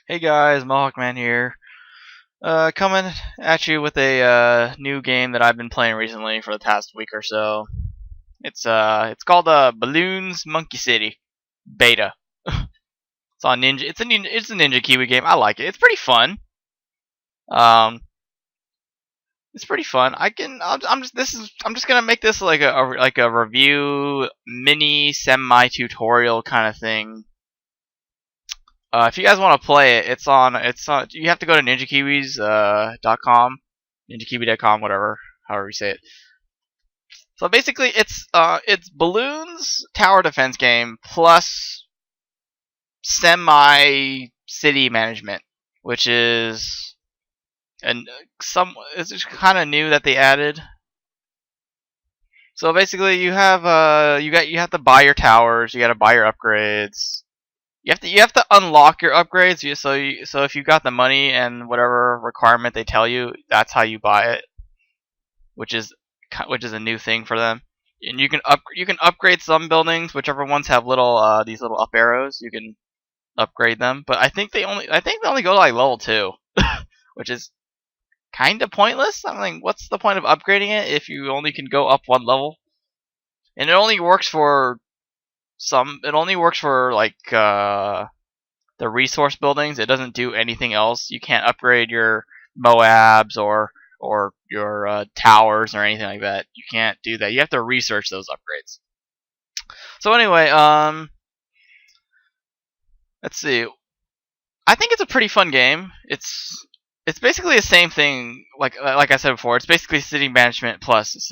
Hey guys, Moehawkman here. Coming at you with a new game that I've been playing recently for the past week or so. It's called Bloons Monkey City Beta. It's on Ninja. It's a Ninja Kiwi game. I like it. It's pretty fun. Um, it's pretty fun. I'm just gonna make this like a review mini semi tutorial kind of thing. If you guys want to play it, it's on. You have to go to ninjakiwis.com, ninjakiwi.com, whatever, however you say it. So basically, it's Bloons tower defense game plus semi city management, which is and it's kind of new that they added. So basically, you have to buy your towers, you got to buy your upgrades. You have to unlock your upgrades. So if you got the money and whatever requirement they tell you, that's how you buy it, which is a new thing for them. And you can upgrade some buildings, whichever ones have these little up arrows. You can upgrade them, but I think they only go to like level 2, which is kind of pointless. I'm like, what's the point of upgrading it if you only can go up one level? And it only works for like the resource buildings. It doesn't do anything else. You can't upgrade your Moabs or your towers or anything like that. You can't do that. You have to research those upgrades. So anyway, let's see. I think it's a pretty fun game. It's basically the same thing like I said before. It's basically city management plus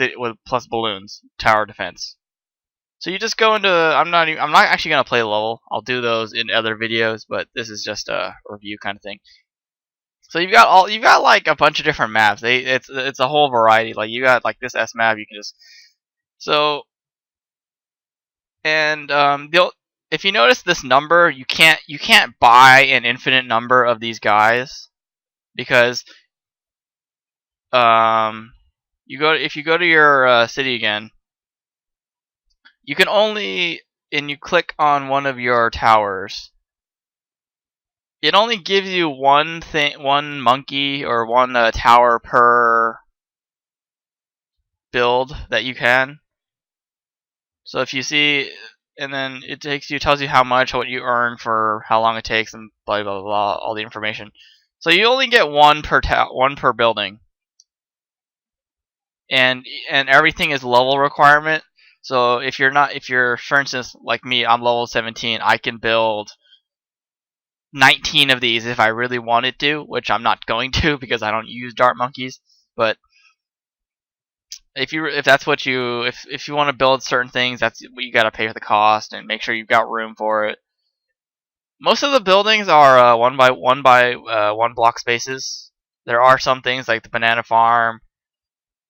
balloons, tower defense. So you just go into. I'm not actually gonna play the level. I'll do those in other videos, but this is just a review kind of thing. So you've got like a bunch of different maps. It's a whole variety. Like you got like this S map. You can just so and if you notice this number, you can't buy an infinite number of these guys because if you go to your city again, you can only and you click on one of your towers. It only gives you one monkey or one tower per build that you can. So if you see, and then tells you how much, what you earn for how long it takes, and blah blah blah, all the information. So you only get one per building, and everything is level requirement. So if you're for instance like me, I'm level 17, I can build 19 of these if I really wanted to, which I'm not going to because I don't use dart monkeys. But if that's what if you want to build certain things, that's what you got to pay for the cost and make sure you've got room for it. Most of the buildings are one block spaces. There are some things like the banana farm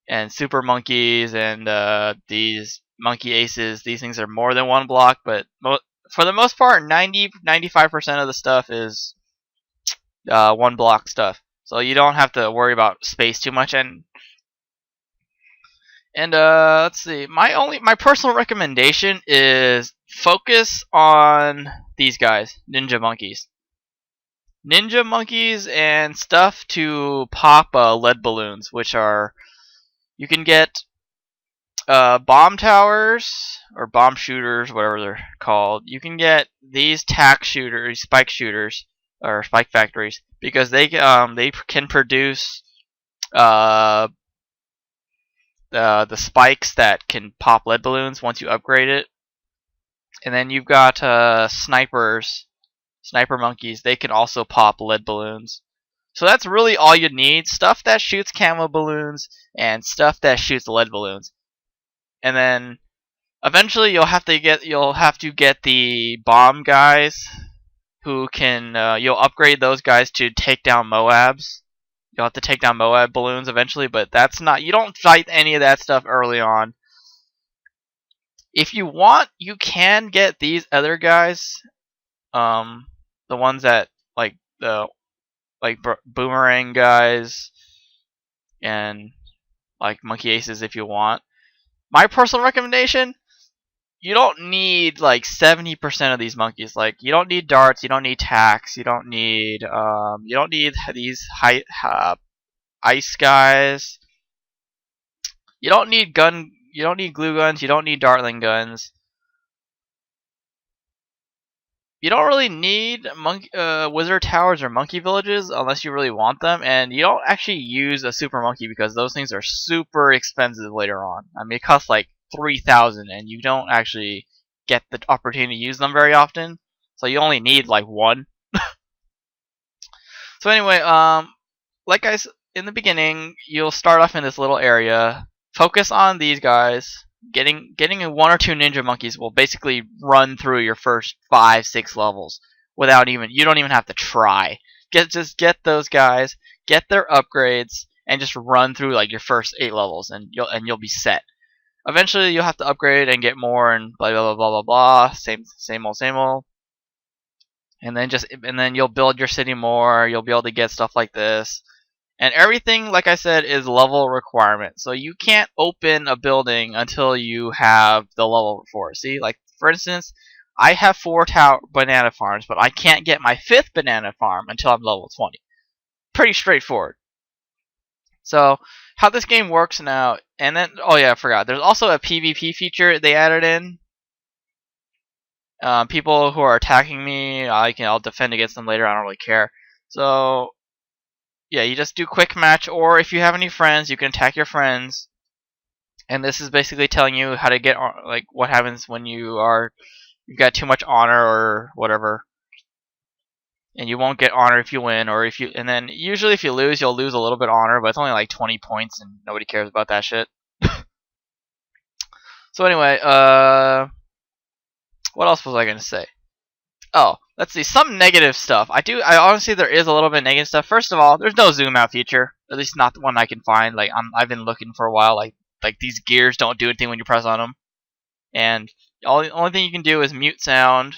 and super monkeys and these monkey aces. These things are more than one block, but for the most part, 95% of the stuff is one block stuff. So you don't have to worry about space too much. And let's see. My personal recommendation is focus on these guys, ninja monkeys. Ninja monkeys and stuff to pop lead balloons, which are you can get bomb towers or bomb shooters, whatever they're called. You can get these spike shooters, or spike factories, because they can produce uh, the spikes that can pop lead balloons once you upgrade it. And then you've got sniper monkeys. They can also pop lead balloons. So that's really all you need: stuff that shoots camo balloons and stuff that shoots lead balloons. And then eventually you'll have to get the bomb guys who can you'll upgrade those guys to take down Moabs. You'll have to take down Moab balloons eventually, but you don't fight any of that stuff early on. If you want, you can get these other guys, the ones that boomerang guys and like monkey aces if you want. My personal recommendation: you don't need like 70% of these monkeys. Like you don't need darts, you don't need tacks, you don't need these ice guys. You don't need glue guns, you don't need dartling guns. You don't really need wizard towers or monkey villages unless you really want them, and you don't actually use a super monkey because those things are super expensive later on. I mean, it costs like 3,000, and you don't actually get the opportunity to use them very often. So you only need like one. So anyway, like in the beginning, you'll start off in this little area. Focus on these guys. Getting one or two ninja monkeys will basically run through your first 5-6 levels without you don't even have to try. Just get those guys, get their upgrades, and just run through like your first 8 levels, and you'll be set. Eventually, you'll have to upgrade and get more, and blah blah blah blah blah blah. Same old. And then you'll build your city more. You'll be able to get stuff like this. And everything, like I said, is level requirement. So you can't open a building until you have the level for it. See, like for instance, I have 4 banana farms, but I can't get my 5th banana farm until I'm level 20. Pretty straightforward. So how this game works now, and then oh yeah, I forgot. There's also a PvP feature they added in. People who are attacking me, I'll defend against them later. I don't really care. So yeah, you just do quick match, or if you have any friends, you can attack your friends. And this is basically telling you how to get like what happens when you've got too much honor or whatever. And you won't get honor if you win, and then usually if you lose, you'll lose a little bit of honor, but it's only like 20 points, and nobody cares about that shit. So anyway, what else was I gonna say? Oh, let's see, some negative stuff. I honestly, there is a little bit of negative stuff. First of all, there's no zoom out feature, at least not the one I can find. Like I've been looking for a while. Like these gears don't do anything when you press on them, and the only thing you can do is mute sound.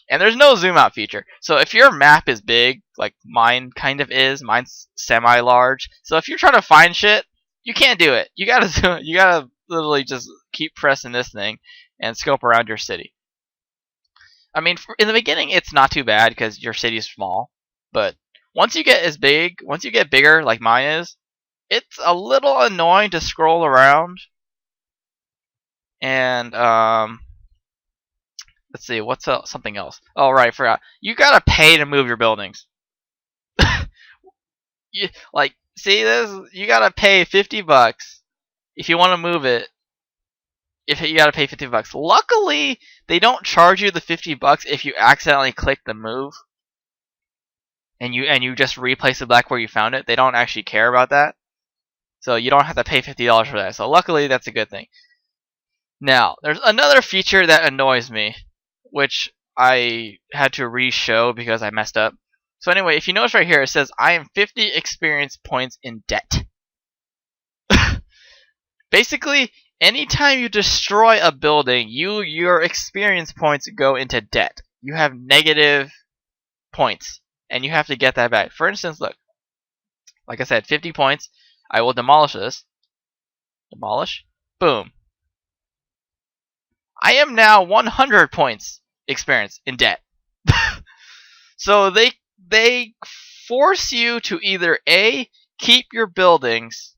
And there's no zoom out feature. So if your map is big, like mine kind of is, mine's semi-large. So if you're trying to find shit, you can't do it. You gotta literally just keep pressing this thing and scope around your city. I mean, in the beginning, it's not too bad because your city is small. But once you get bigger, like mine is, it's a little annoying to scroll around. And let's see, what's something else? Oh right, I forgot. You gotta pay to move your buildings. See this? You gotta pay $50 if you want to move it. If you gotta pay $50. Luckily, they don't charge you the $50 if you accidentally click the move, and you just replace it back where you found it. They don't actually care about that, so you don't have to pay $50 for that. So luckily, that's a good thing. Now, there's another feature that annoys me, which I had to re-show because I messed up. So anyway, if you notice right here, it says I am 50 experience points in debt. Basically, anytime you destroy a building, your experience points go into debt. You have negative points, and you have to get that back. For instance, look, like I said, 50 points. I will demolish this. Demolish. Boom. I am now 100 points experience in debt. So they force you to either A, keep your buildings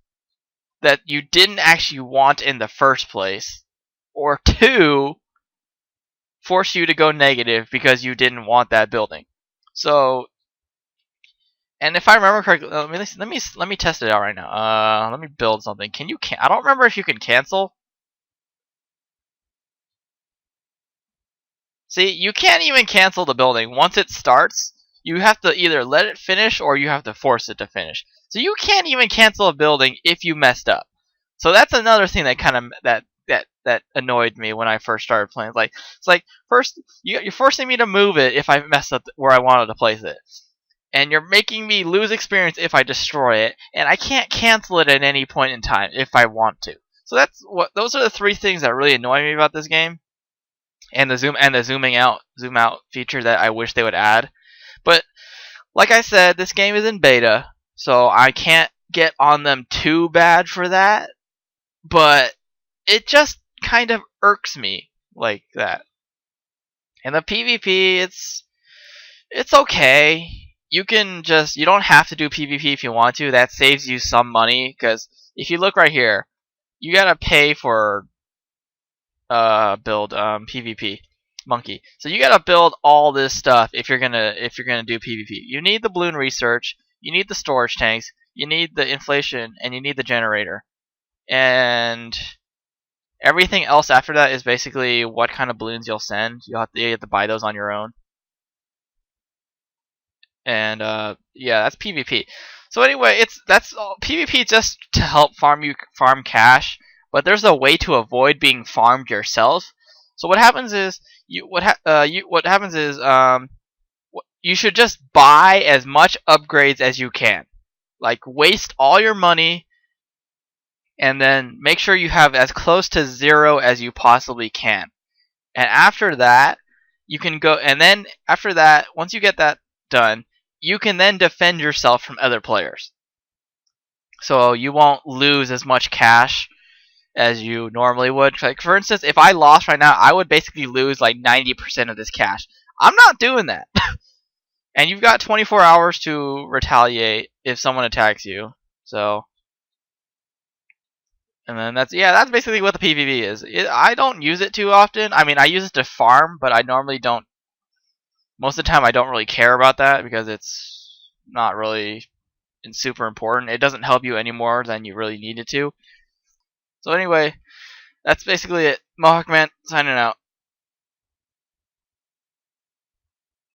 that you didn't actually want in the first place, or 2, force you to go negative because you didn't want that building. So, and if I remember correctly, let me test it out right now. Let me build something. I don't remember if you can cancel. See, you can't even cancel the building. Once it starts, you have to either let it finish or you have to force it to finish. So you can't even cancel a building if you messed up. So that's another thing that kind of that annoyed me when I first started playing. It's like first you're forcing me to move it if I mess up where I wanted to place it, and you're making me lose experience if I destroy it, and I can't cancel it at any point in time if I want to. So those are the 3 things that really annoy me about this game. And the zoom out feature that I wish they would add. But like I said, this game is in beta, so I can't get on them too bad for that. But it just kind of irks me like that. And the PvP, it's okay. You don't have to do PvP if you want to. That saves you some money because if you look right here, you gotta pay for build PvP monkey. So you gotta build all this stuff if you're gonna do PvP. You need the balloon research, you need the storage tanks, you need the inflation, and you need the generator. And everything else after that is basically what kind of balloons you'll send. You have to buy those on your own. And yeah, that's PvP. So anyway, that's all PvP just to help farm cash, but there's a way to avoid being farmed yourself. So what happens is you should just buy as much upgrades as you can. Like waste all your money and then make sure you have as close to zero as you possibly can. And after that, you can go and then after that, once you get that done, you can then defend yourself from other players. So you won't lose as much cash as you normally would. Like for instance, if I lost right now, I would basically lose like 90% of this cash. I'm not doing that. And you've got 24 hours to retaliate if someone attacks you. So and then that's basically what the PvP is. I don't use it too often. I mean, I use it to farm, but I normally don't. Most of the time, I don't really care about that because it's not really super important. It doesn't help you any more than you really need it to. So anyway, that's basically it. Moehawkman signing out.